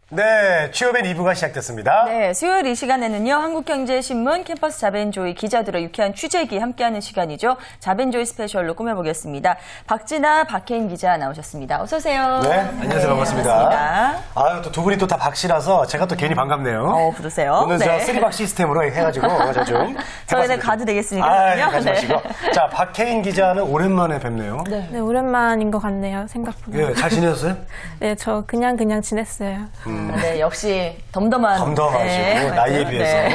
네, 취업의 2부가 시작됐습니다. 네, 수요일 이 시간에는요, 한국경제신문 캠퍼스 자벤조이 기자들의 유쾌한 취재기 함께하는 시간이죠. 자벤조이 스페셜로 꾸며보겠습니다. 박진아, 박혜인 기자 나오셨습니다. 어서 오세요. 네, 안녕하세요. 반갑습니다. 반갑습니다. 아유, 또 두 분이 또 다 박씨라서 제가 또 괜히 반갑네요. 부르세요. 오늘 네. 저 3박 시스템으로 해가지고 저 좀. 저희는 가도 되겠습니까? 가지 마시고. 네. 자, 박혜인 기자는 오랜만에 뵙네요. 네, 오랜만인 것 같네요, 생각보다. 예, 잘 지내셨어요? 네, 저 그냥 지냈어요. 네, 역시 덤덤하시고 덤덤하시고 나이에 비해서. 네.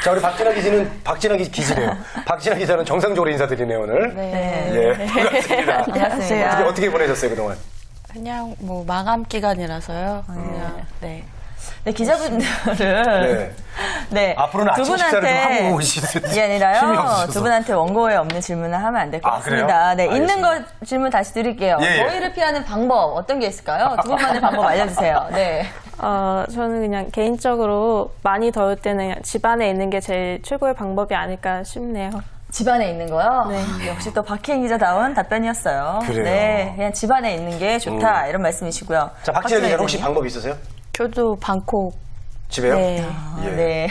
자, 우리 박진아 기자네요. 박진아 기자는 정상적으로 인사드리네요, 오늘. 네. 예, 반갑습니다. 안녕하세요. 어떻게 보내셨어요, 그동안? 그냥 뭐 마감 기간이라서요. 그냥 네. 네, 기자분들은 네. 앞으로는 아침 식사를 좀 하고 오시는 이게 아니라요. 힘이 없어서. 두 분한테 원고에 없는 질문을 하면 안 될 것 아, 같습니다. 네, 그래요? 있는 거 질문 다시 드릴게요. 예, 예. 더위를 피하는 방법 어떤 게 있을까요? 두 분만의 방법 알려주세요. 네. 저는 그냥 개인적으로 많이 더울 때는 그냥 집 안에 있는 게 제일 최고의 방법이 아닐까 싶네요. 집안에 있는 거요? 네. 역시 또 박혜인 기자다운 답변이었어요. 그래요? 네, 그냥 집안에 있는 게 좋다 이런 말씀이시고요. 자, 박진아 기자 혹시 기자님. 방법 있으세요? 저도 방콕 집에요? 네. 예. 네.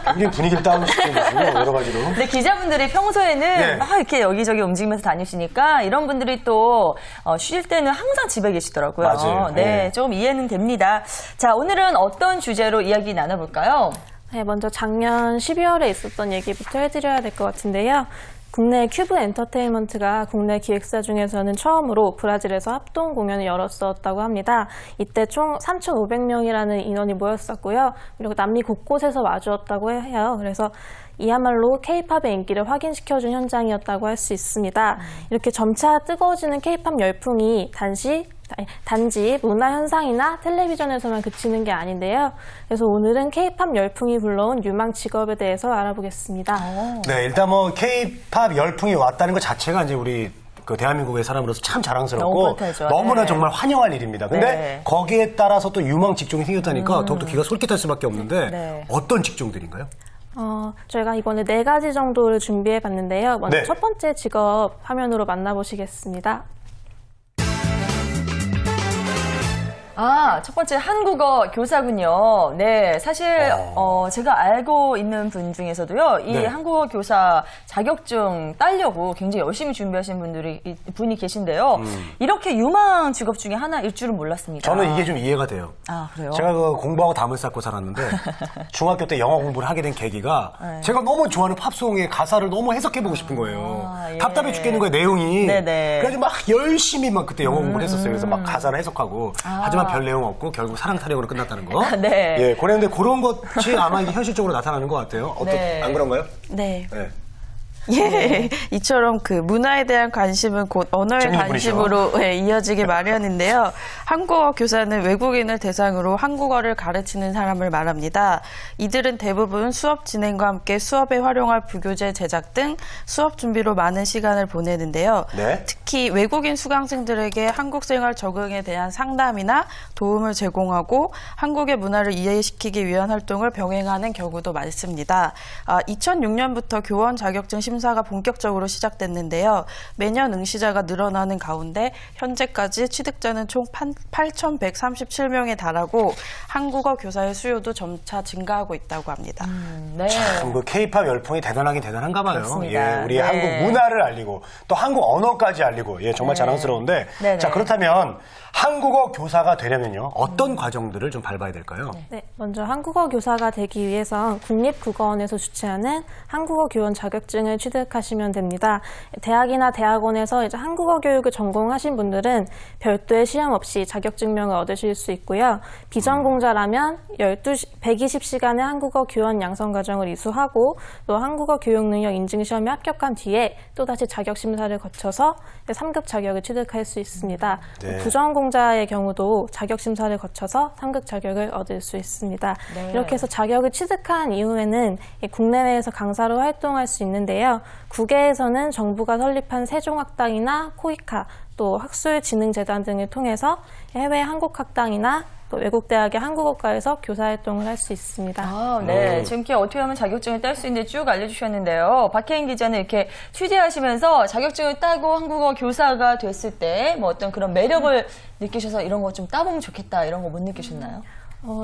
굉장히 분위기를 다운시키고 여러 가지로. 근데 기자분들이 평소에는 네. 막 이렇게 여기저기 움직이면서 다니시니까 이런 분들이 또 쉴 때는 항상 집에 계시더라고요. 맞아요. 네, 네. 좀 이해는 됩니다. 자, 오늘은 어떤 주제로 이야기 나눠볼까요? 네, 먼저 작년 12월에 있었던 얘기부터 해드려야 될 것 같은데요. 국내 큐브 엔터테인먼트가 국내 기획사 중에서는 처음으로 브라질에서 합동 공연을 열었었다고 합니다. 이때 총 3,500명이라는 인원이 모였었고요. 그리고 남미 곳곳에서 와주었다고 해요. 그래서 이야말로 K-팝의 인기를 확인시켜준 현장이었다고 할 수 있습니다. 이렇게 점차 뜨거워지는 K-팝 열풍이 단지 문화 현상이나 텔레비전에서만 그치는 게 아닌데요. 그래서 오늘은 K-팝 열풍이 불러온 유망 직업에 대해서 알아보겠습니다. 네, 일단 뭐 K-팝 열풍이 왔다는 것 자체가 이제 우리 그 대한민국의 사람으로서 참 너무 자랑스럽고 뿌듯하죠. 너무나 네. 정말 환영할 일입니다. 근데 네. 거기에 따라서 또 유망 직종이 생겼다니까 더욱더 귀가 솔깃할 수밖에 없는데 네. 어떤 직종들인가요? 저희가 이번에 4가지 정도를 준비해 봤는데요. 먼저 네. 첫 번째 직업 화면으로 만나보시겠습니다. 첫 번째 한국어 교사군요. 네, 사실 제가 알고 있는 분 중에서도요, 이 네. 한국어 교사 자격증 따려고 굉장히 열심히 준비하신 분이 계신데요. 이렇게 유망 직업 중에 하나일 줄은 몰랐습니다. 저는 이게 좀 이해가 돼요. 아, 그래요? 제가 그 공부하고 담을 쌓고 살았는데 중학교 때 영어 공부를 하게 된 계기가 제가 너무 좋아하는 팝송의 가사를 너무 해석해보고 싶은 거예요. 예. 답답해 죽겠는 거예요, 내용이. 네네. 그래가지고 막 열심히 막 그때 영어 공부를 했었어요. 그래서 막 가사를 해석하고 하지만 별 내용 없고 결국 사랑 타령으로 끝났다는 거. 네. 예, 그런데 그런 것이 아마 이게 현실적으로 나타나는 것 같아요. 네. 안 그런가요? 네. 네. 예. 이처럼 그 문화에 대한 관심은 곧 언어의 재밌는 관심으로 이어지기 마련인데요. 한국어 교사는 외국인을 대상으로 한국어를 가르치는 사람을 말합니다. 이들은 대부분 수업 진행과 함께 수업에 활용할 부교재 제작 등 수업 준비로 많은 시간을 보내는데요. 네. 특히 외국인 수강생들에게 한국 생활 적응에 대한 상담이나 도움을 제공하고 한국의 문화를 이해시키기 위한 활동을 병행하는 경우도 많습니다. 2006년부터 교원 자격증 심사가 본격적으로 시작됐는데요. 매년 응시자가 늘어나는 가운데 현재까지 취득자는 총 8,137명에 달하고 한국어 교사의 수요도 점차 증가하고 있다고 합니다. 네. 참, 그 K-팝 열풍이 대단하긴 대단한가 봐요. 그렇습니다. 예, 우리 네. 한국 문화를 알리고 또 한국 언어까지 알리고 예, 정말 자랑스러운데 네네. 자, 그렇다면 한국어 교사가 되려면요. 어떤 과정들을 좀 밟아야 될까요? 네, 먼저 한국어 교사가 되기 위해선 국립국어원에서 주최하는 한국어 교원 자격증을 취득하시면 됩니다. 대학이나 대학원에서 이제 한국어 교육을 전공하신 분들은 별도의 시험 없이 자격증명을 얻으실 수 있고요. 비전공자라면 120시간의 한국어 교원 양성 과정을 이수하고 또 한국어 교육 능력 인증 시험에 합격한 뒤에 또다시 자격 심사를 거쳐서 3급 자격을 취득할 수 있습니다. 네. 부전공자의 경우도 자격 심사를 거쳐서 3급 자격을 얻을 수 있습니다. 네. 이렇게 해서 자격을 취득한 이후에는 국내외에서 강사로 활동할 수 있는데요. 국외에서는 정부가 설립한 세종학당이나 코이카 또 학술진흥재단 등을 통해서 해외 한국학당이나 또 외국 대학의 한국어과에서 교사 활동을 할 수 있습니다. 아, 네. 지금께 어떻게 하면 자격증을 딸 수 있는지 쭉 알려주셨는데요. 박혜인 기자는 이렇게 취재하시면서 자격증을 따고 한국어 교사가 됐을 때 뭐 어떤 그런 매력을 느끼셔서 이런 거 좀 따보면 좋겠다 이런 거 못 느끼셨나요?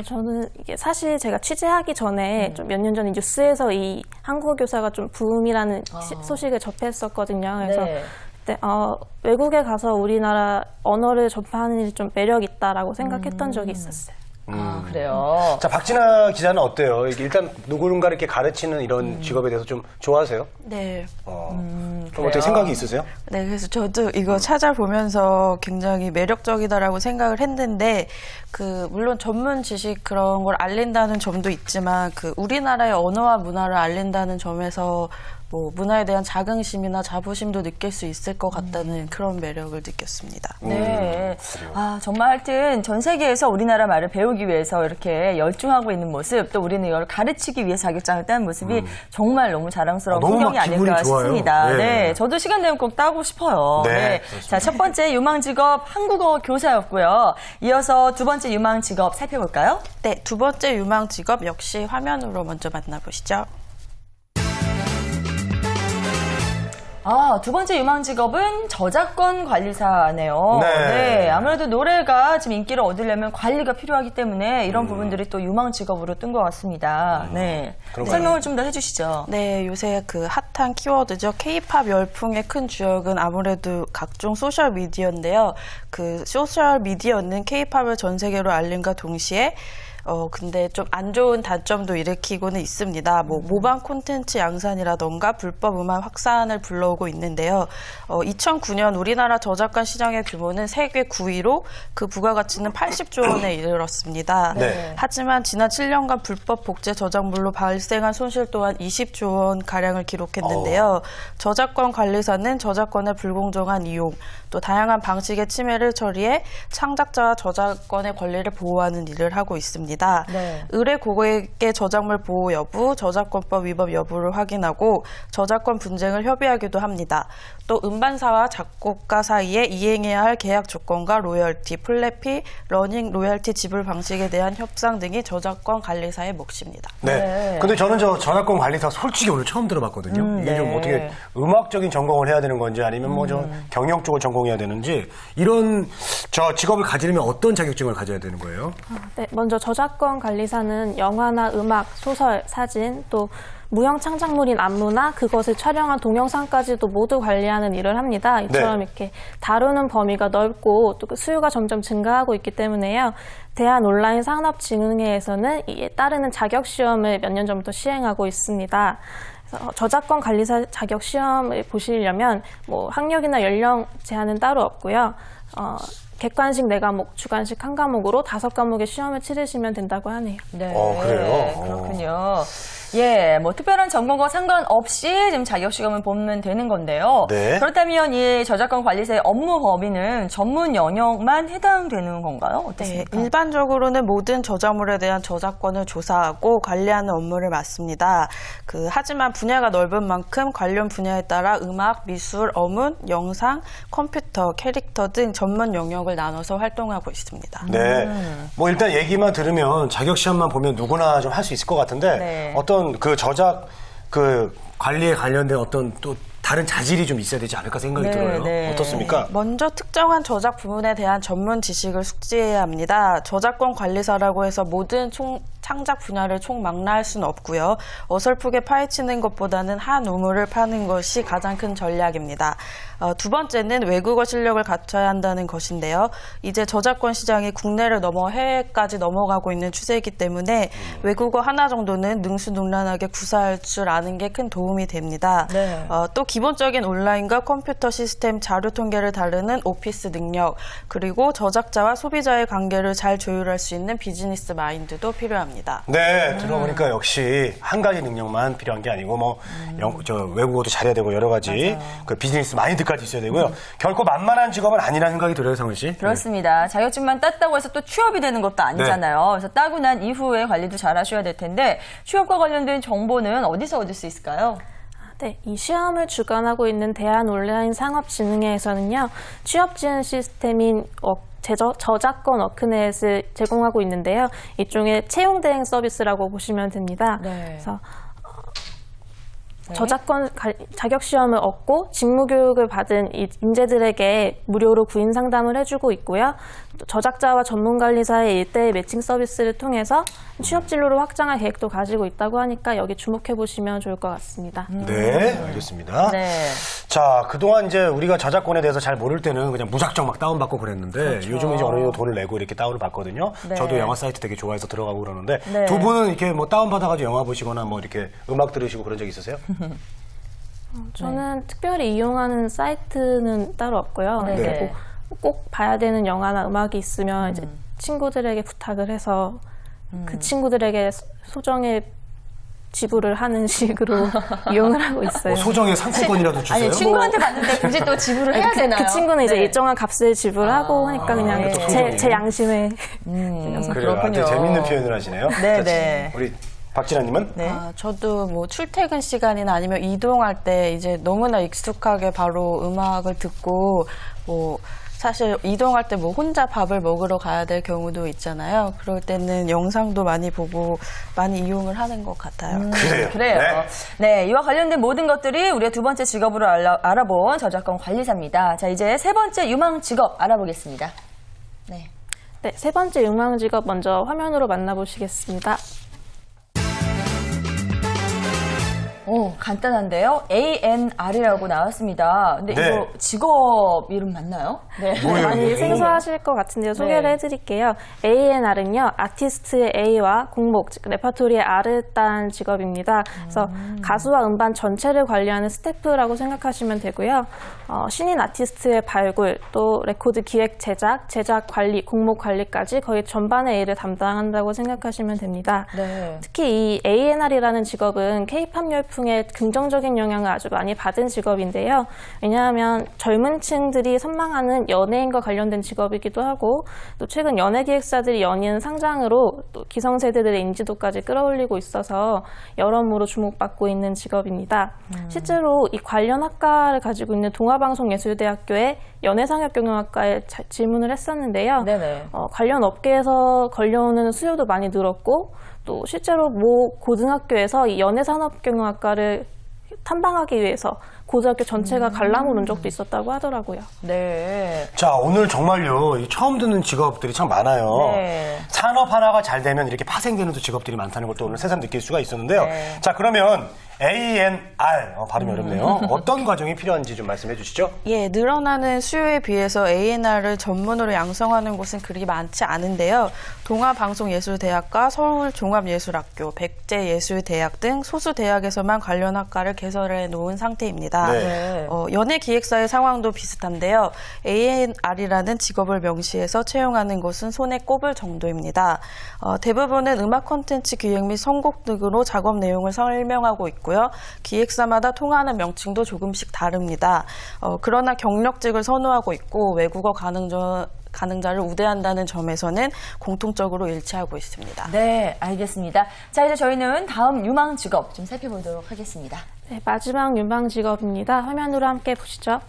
저는 이게 사실 제가 취재하기 전에 좀 몇 년 전에 뉴스에서 이 한국어 교사가 좀 붐이라는 소식을 접했었거든요. 그래서 네. 그때 외국에 가서 우리나라 언어를 접하는 일이 좀 매력 있다라고 생각했던 적이 있었어요. 아, 그래요? 자, 박진아 기자는 어때요? 이게 일단 누군가 이렇게 가르치는 이런 직업에 대해서 좀 좋아하세요? 네. 좀 그래요? 어떻게 생각이 있으세요? 네, 그래서 저도 이거 찾아보면서 굉장히 매력적이다라고 생각을 했는데, 물론 전문 지식 그런 걸 알린다는 점도 있지만, 우리나라의 언어와 문화를 알린다는 점에서 뭐 문화에 대한 자긍심이나 자부심도 느낄 수 있을 것 같다는 그런 매력을 느꼈습니다. 네. 아, 정말 하여튼 전 세계에서 우리나라 말을 배우기 위해서 이렇게 열중하고 있는 모습, 또 우리는 이걸 가르치기 위해 자격증을 따는 모습이 정말 너무 자랑스러운 너무 풍경이 막 기분이 아닐까 좋아요. 싶습니다. 네. 네. 저도 시간 되면 꼭 따고 싶어요. 네, 자, 첫 번째 유망 직업 한국어 교사였고요. 이어서 두 번째 유망 직업 살펴볼까요? 네, 두 번째 유망 직업 역시 화면으로 먼저 만나보시죠. 아, 두 번째 유망 직업은 저작권 관리사네요. 네. 아무래도 노래가 지금 인기를 얻으려면 관리가 필요하기 때문에 이런 부분들이 또 유망 직업으로 뜬 것 같습니다. 네. 그런가요? 설명을 좀 더 해주시죠. 네, 요새 핫한 키워드죠. K-팝 열풍의 큰 주역은 아무래도 각종 소셜 미디어인데요. 소셜 미디어는 K-팝을 전 세계로 알림과 동시에 근데 좀 안 좋은 단점도 일으키고는 있습니다. 모방 콘텐츠 양산이라던가 불법 음악 확산을 불러오고 있는데요. 2009년 우리나라 저작권 시장의 규모는 세계 9위로 그 부가가치는 80조 원에 이르렀습니다. 네. 하지만 지난 7년간 불법 복제 저작물로 발생한 손실 또한 20조 원 가량을 기록했는데요. 저작권 관리사는 저작권의 불공정한 이용, 또 다양한 방식의 침해를 처리해 창작자와 저작권의 권리를 보호하는 일을 하고 있습니다. 네. 의뢰 고객의 저작물 보호 여부, 저작권법 위법 여부를 확인하고 저작권 분쟁을 협의하기도 합니다. 또 음반사와 작곡가 사이에 이행해야 할 계약 조건과 로열티, 플랫피, 러닝 로열티 지불 방식에 대한 협상 등이 저작권 관리사의 몫입니다. 네. 네. 근데 저는 저작권 관리사 솔직히 오늘 처음 들어봤거든요. 이게 좀 네. 어떻게 음악적인 전공을 해야 되는 건지 아니면 뭐 좀 경영 쪽을 전공해야 되는지 이런 직업을 가지려면 어떤 자격증을 가져야 되는 거예요? 네, 먼저 저작권 관리사는 영화나 음악, 소설, 사진, 또 무형 창작물인 안무나 그것을 촬영한 동영상까지도 모두 관리하는 일을 합니다. 이처럼 네. 이렇게 다루는 범위가 넓고 또 수요가 점점 증가하고 있기 때문에요. 대한온라인산업진흥회에서는 이에 따르는 자격시험을 몇 년 전부터 시행하고 있습니다. 저작권 관리사 자격 시험을 보시려면 학력이나 연령 제한은 따로 없고요. 객관식 4과목, 주관식 1과목으로 5과목의 시험을 치르시면 된다고 하네요. 네. 그래요? 그렇군요. 예, 특별한 전공과 상관없이 지금 자격시험을 보면 되는 건데요. 네. 그렇다면 이 저작권 관리사의 업무 범위는 전문 영역만 해당되는 건가요? 네, 어떻습니까? 일반적으로는 모든 저작물에 대한 저작권을 조사하고 관리하는 업무를 맡습니다. 하지만 분야가 넓은 만큼 관련 분야에 따라 음악, 미술, 어문, 영상, 컴퓨터, 캐릭터 등 전문 영역을 나눠서 활동하고 있습니다. 네. 일단 얘기만 들으면 자격 시험만 보면 누구나 좀 할 수 있을 것 같은데 네. 어떤 저작 관리에 관련된 어떤 또 다른 자질이 좀 있어야 되지 않을까 생각이 네, 들어요. 네. 어떻습니까? 먼저 특정한 저작 부문에 대한 전문 지식을 숙지해야 합니다. 저작권 관리사라고 해서 모든 창작 분야를 총망라할 수는 없고요. 어설프게 파헤치는 것보다는 한 우물을 파는 것이 가장 큰 전략입니다. 두 번째는 외국어 실력을 갖춰야 한다는 것인데요. 이제 저작권 시장이 국내를 넘어 해외까지 넘어가고 있는 추세이기 때문에 외국어 하나 정도는 능수능란하게 구사할 줄 아는 게 큰 도움이 됩니다. 네. 또 기본적인 온라인과 컴퓨터 시스템 자료 통계를 다루는 오피스 능력, 그리고 저작자와 소비자의 관계를 잘 조율할 수 있는 비즈니스 마인드도 필요합니다. 네, 들어보니까 역시 한 가지 능력만 필요한 게 아니고 외국어도 잘해야 되고 여러 가지 비즈니스 마인드까지 있어야 되고요. 결코 만만한 직업은 아니라는 생각이 들어요, 상훈 씨. 그렇습니다. 자격증만 땄다고 해서 또 취업이 되는 것도 아니잖아요. 그래서 따고 난 이후에 관리도 잘 하셔야 될 텐데 취업과 관련된 정보는 어디서 얻을 수 있을까요? 네, 이 시험을 주관하고 있는 대한온라인상업진흥회에서는요, 취업 지원 시스템인 저작권 워크넷을 제공하고 있는데요. 일종의 채용 대행 서비스라고 보시면 됩니다. 네. 그래서 저작권 자격 시험을 얻고 직무 교육을 받은 이 인재들에게 무료로 구인 상담을 해주고 있고요. 또 저작자와 전문 관리사의 1:1 매칭 서비스를 통해서 취업 진로를 확장할 계획도 가지고 있다고 하니까 여기 주목해 보시면 좋을 것 같습니다. 네, 알겠습니다. 네. 자, 그동안 이제 우리가 저작권에 대해서 잘 모를 때는 그냥 무작정 막 다운받고 그랬는데 그렇죠. 요즘은 이제 어느 정도 돈을 내고 이렇게 다운을 받거든요. 네. 저도 영화 사이트 되게 좋아해서 들어가고 그러는데 네. 두 분은 이렇게 뭐 다운받아가지고 영화 보시거나 뭐 이렇게 음악 들으시고 그런 적 있으세요? 저는 특별히 이용하는 사이트는 따로 없고요. 네. 그리고 꼭 봐야 되는 영화나 음악이 있으면 이제 친구들에게 부탁을 해서 그 친구들에게 소정의 지불을 하는 식으로 이용을 하고 있어요. 소정의 상품권이라도 주세요? 아니, 친구한테 받는데 굳이 또 지불을 해야 되나요? 그 친구는 이제 네. 일정한 값을 지불하고 하니까 그냥 네. 제 양심에 그래요. 그렇군요. 아주 재밌는 표현을 하시네요. 네, 자, 네. 우리 박진아님은? 네. 저도 뭐 출퇴근 시간이나 아니면 이동할 때 이제 너무나 익숙하게 바로 음악을 듣고 뭐 사실 이동할 때 뭐 혼자 밥을 먹으러 가야 될 경우도 있잖아요. 그럴 때는 영상도 많이 보고 많이 이용을 하는 것 같아요. 그래요. 네, 이와 관련된 모든 것들이 우리의 두 번째 직업으로 알아본 저작권 관리사입니다. 자, 이제 세 번째 유망 직업 알아보겠습니다. 네. 네, 세 번째 유망 직업 먼저 화면으로 만나보시겠습니다. 오, 간단한데요. ANR이라고 나왔습니다. 근데 네. 이거 직업 이름 맞나요? 네. 뭐예요? 많이 이게? 생소하실 것 같은데요. 소개를 네. 해드릴게요. ANR은요, 아티스트의 A와 곡목, 즉 레퍼토리의 R을 딴 직업입니다. 그래서 가수와 음반 전체를 관리하는 스태프라고 생각하시면 되고요. 신인 아티스트의 발굴, 또 레코드 기획, 제작 관리, 곡목 관리까지 거의 전반의 A를 담당한다고 생각하시면 됩니다. 네. 특히 이 ANR이라는 직업은 K-팝 열풍에 긍정적인 영향을 아주 많이 받은 직업인데요. 왜냐하면 젊은 층들이 선망하는 연예인과 관련된 직업이기도 하고 또 최근 연예기획사들이 연이은 상장으로 또 기성세대들의 인지도까지 끌어올리고 있어서 여러모로 주목받고 있는 직업입니다. 실제로 이 관련 학과를 가지고 있는 동아방송예술대학교의 연예상업경영학과에 질문을 했었는데요. 네네. 관련 업계에서 걸려오는 수요도 많이 늘었고 또 실제로 모 고등학교에서 이 연예산업경영학과를 탐방하기 위해서 고등학교 전체가 관람을 온 적도 있었다고 하더라고요. 네. 자, 오늘 정말요, 이 처음 듣는 직업들이 참 많아요. 네. 산업 하나가 잘 되면 이렇게 파생되는 또 직업들이 많다는 걸 또 오늘 새삼 느낄 수가 있었는데요. 네. 자, 그러면 ANR, 발음이 어렵네요. 어떤 과정이 필요한지 좀 말씀해 주시죠. 예, 늘어나는 수요에 비해서 ANR을 전문으로 양성하는 곳은 그리 많지 않은데요. 동아방송예술대학과 서울종합예술학교, 백제예술대학 등 소수 대학에서만 관련 학과를 개설해 놓은 상태입니다. 네. 연예기획사의 상황도 비슷한데요. ANR이라는 직업을 명시해서 채용하는 곳은 손에 꼽을 정도입니다. 대부분은 음악 콘텐츠 기획 및 선곡 등으로 작업 내용을 설명하고 있고요. 기획사마다 통하는 명칭도 조금씩 다릅니다. 그러나 경력직을 선호하고 있고 외국어 가능자를 우대한다는 점에서는 공통적으로 일치하고 있습니다. 네, 알겠습니다. 자, 이제 저희는 다음 유망 직업 좀 살펴보도록 하겠습니다. 네, 마지막 유망 직업입니다. 화면으로 함께 보시죠.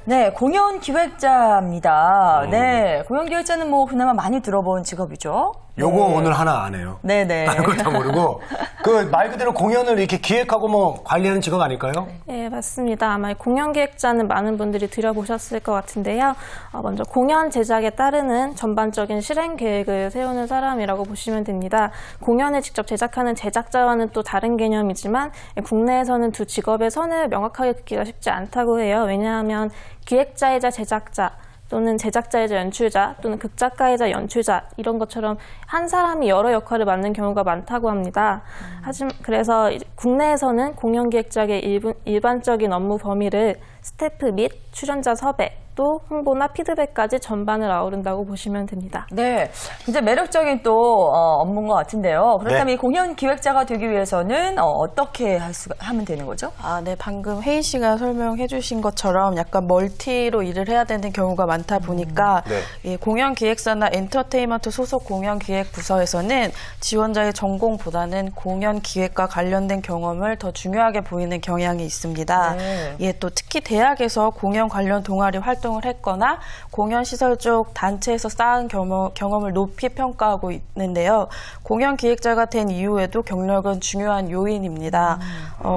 네, 공연 기획자입니다. 네, 공연 기획자는 뭐 그나마 많이 들어본 직업이죠. 요거 네. 오늘 하나 안 해요. 네네. 다른 걸 다 모르고 그 말 그대로 공연을 이렇게 기획하고 뭐 관리하는 직업 아닐까요? 네, 맞습니다. 아마 공연 기획자는 많은 분들이 들어보셨을 것 같은데요. 먼저 공연 제작에 따르는 전반적인 실행 계획을 세우는 사람이라고 보시면 됩니다. 공연을 직접 제작하는 제작자와는 또 다른 개념이지만 국내에서는 두 직업의 선을 명확하게 긋기가 쉽지 않다고 해요. 왜냐하면 기획자이자 제작자 또는 제작자이자 연출자 또는 극작가이자 연출자 이런 것처럼 한 사람이 여러 역할을 맡는 경우가 많다고 합니다. 하지만 그래서 이제 국내에서는 공연기획자의 일반적인 업무 범위를 스태프 및 출연자 섭외, 또 홍보나 피드백까지 전반을 아우른다고 보시면 됩니다. 네, 진짜 매력적인 또 업무인 것 같은데요. 그렇다면 네. 이 공연 기획자가 되기 위해서는 어떻게 하면 되는 거죠? 네. 방금 혜인 씨가 설명해 주신 것처럼 약간 멀티로 일을 해야 되는 경우가 많다 보니까 네. 이 공연 기획사나 엔터테인먼트 소속 공연 기획 부서에서는 지원자의 전공보다는 공연 기획과 관련된 경험을 더 중요하게 보이는 경향이 있습니다. 네. 또 특히 대학에서 공연 관련 동아리 활동을 했거나 공연 시설 쪽 단체에서 쌓은 경험을 높이 평가하고 있는데요. 공연 기획자가 된 이후에도 경력은 중요한 요인입니다.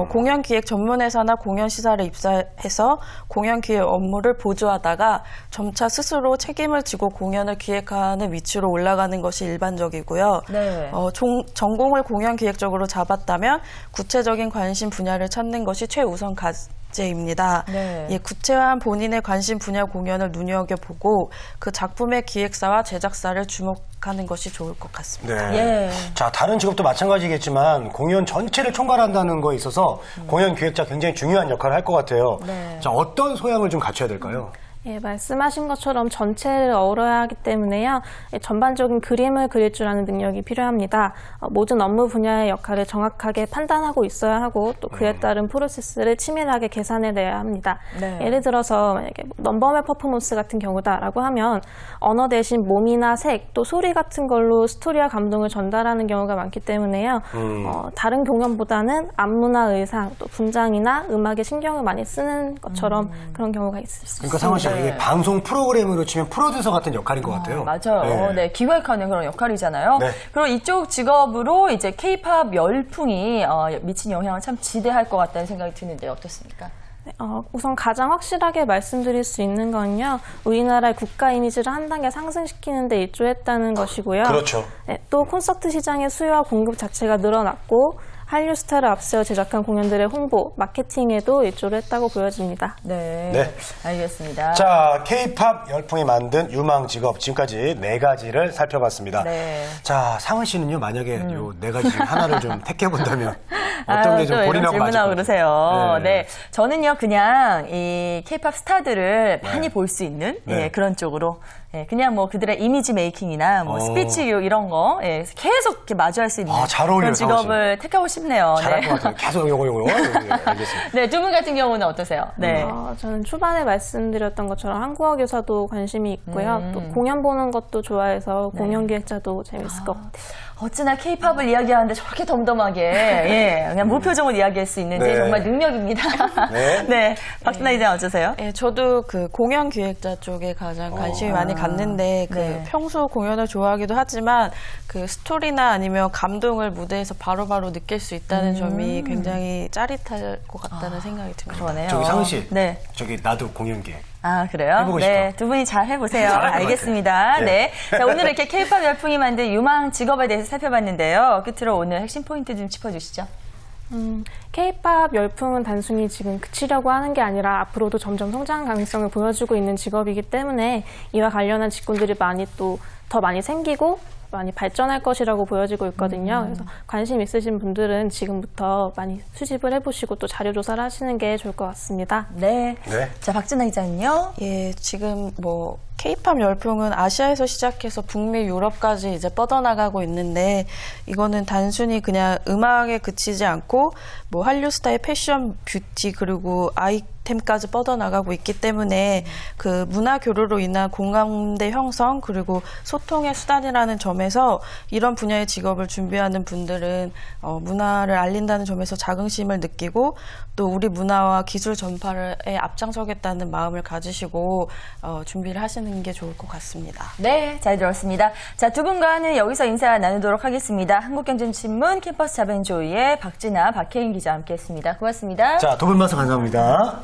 공연 기획 전문 회사나 공연 시설에 입사해서 공연 기획 업무를 보조하다가 점차 스스로 책임을 지고 공연을 기획하는 위치로 올라가는 것이 일반적이고요. 네. 전공을 공연 기획적으로 잡았다면 구체적인 관심 분야를 찾는 것이 최우선 과제입니다. 네. 구체화한 본인의 관심 분야 공연을 눈여겨보고 그 작품의 기획사와 제작사를 주목하는 것이 좋을 것 같습니다. 네. 예. 자, 다른 직업도 마찬가지겠지만 공연 전체를 총괄한다는 거에 있어서 공연 기획자 굉장히 중요한 역할을 할 것 같아요. 네. 자, 어떤 소양을 좀 갖춰야 될까요? 예, 말씀하신 것처럼 전체를 어우러야 하기 때문에요. 전반적인 그림을 그릴 줄 아는 능력이 필요합니다. 모든 업무 분야의 역할을 정확하게 판단하고 있어야 하고 또 그에 따른 프로세스를 치밀하게 계산해내야 합니다. 네. 예를 들어서 만약에 넘버맨 퍼포먼스 같은 경우다라고 하면 언어 대신 몸이나 색, 또 소리 같은 걸로 스토리와 감동을 전달하는 경우가 많기 때문에요. 다른 공연보다는 안무나 의상, 또 분장이나 음악에 신경을 많이 쓰는 것처럼 그런 경우가 있을 수 그러니까 있습니다. 상원 씨, 네. 이게 방송 프로그램으로 치면 프로듀서 같은 역할인 것 같아요. 맞아요. 네, 기획하는 그런 역할이잖아요. 네. 그리고 이쪽 직업으로 이제 K-팝 열풍이 미친 영향을 참 지대할 것 같다는 생각이 드는데 어떻습니까? 우선 가장 확실하게 말씀드릴 수 있는 건요. 우리나라의 국가 이미지를 한 단계 상승시키는 데 일조했다는 것이고요. 그렇죠. 네, 또 콘서트 시장의 수요와 공급 자체가 늘어났고 한류 스타를 앞세워 제작한 공연들의 홍보, 마케팅에도 일조를 했다고 보여집니다. 네. 네. 알겠습니다. 자, K-팝 열풍이 만든 유망 직업 지금까지 4가지를 살펴봤습니다. 네. 자, 상은 씨는요, 만약에 요 4가지 중 하나를 좀 택해본다면 어떤 게 좀 또 이런 본인하고 맞을 질문하고 것 그러세요. 같아요? 네. 저는요, 그냥 이 K-팝 스타들을 많이 볼 수 있는 네. 그런 쪽으로 그냥 뭐 그들의 이미지 메이킹이나 뭐 스피치 이런 거 계속 이렇게 마주할 수 있는 잘 어울려요, 그런 직업을 택하고 싶네요. 잘할 네. 것 같아요. 계속 요거. 네, 알겠습니다. 네, 두 분 같은 경우는 어떠세요? 네. 저는 초반에 말씀드렸던 것처럼 한국어 교사도 관심이 있고요. 또 공연 보는 것도 좋아해서 공연 기획자도 재밌을 것 같아요. 어찌나 K-팝을 이야기하는데 저렇게 덤덤하게 그냥 무표정을 이야기할 수 있는지 네. 정말 능력입니다. 네. 네. 박진아 기자 어떠세요? 저도 그 공연 기획자 쪽에 가장 관심이 많이 갔는데 네. 평소 공연을 좋아하기도 하지만 그 스토리나 아니면 감동을 무대에서 바로바로 느낄 수 있다는 점이 굉장히 짜릿할 것 같다는 생각이 듭니다. 그러네요. 저기 상은 씨. 네. 저기 나도 공연계. 아, 그래요? 해보고 네. 싶어. 두 분이 잘 해보세요. 잘할 것 알겠습니다. 같아요. 네. 네. 자, 오늘 이렇게 K-팝 열풍이 만든 유망 직업에 대해서 살펴봤는데요. 끝으로 오늘 핵심 포인트 좀 짚어주시죠. K-팝 열풍은 단순히 지금 그치려고 하는 게 아니라 앞으로도 점점 성장 가능성을 보여주고 있는 직업이기 때문에 이와 관련한 직군들이 더 많이 생기고 많이 발전할 것이라고 보여지고 있거든요. 그래서 관심 있으신 분들은 지금부터 많이 수집을 해보시고 또 자료 조사를 하시는 게 좋을 것 같습니다. 네. 네. 자, 박진아 기자는요? 지금 K-팝 열풍은 아시아에서 시작해서 북미, 유럽까지 이제 뻗어나가고 있는데 이거는 단순히 그냥 음악에 그치지 않고 한류 스타의 패션, 뷰티 그리고 아이템까지 뻗어나가고 있기 때문에 그 문화 교류로 인한 공감대 형성 그리고 소통의 수단이라는 점에서 이런 분야의 직업을 준비하는 분들은 문화를 알린다는 점에서 자긍심을 느끼고 또 우리 문화와 기술 전파에 앞장서겠다는 마음을 가지시고 준비를 하시는 게 좋을 것 같습니다. 네, 잘 들었습니다. 자, 두 분과는 여기서 인사 나누도록 하겠습니다. 한국경제신문 캠퍼스 자벤조이의 박진아, 박혜인 기자 함께했습니다. 고맙습니다. 자, 두 분 말씀 감사합니다.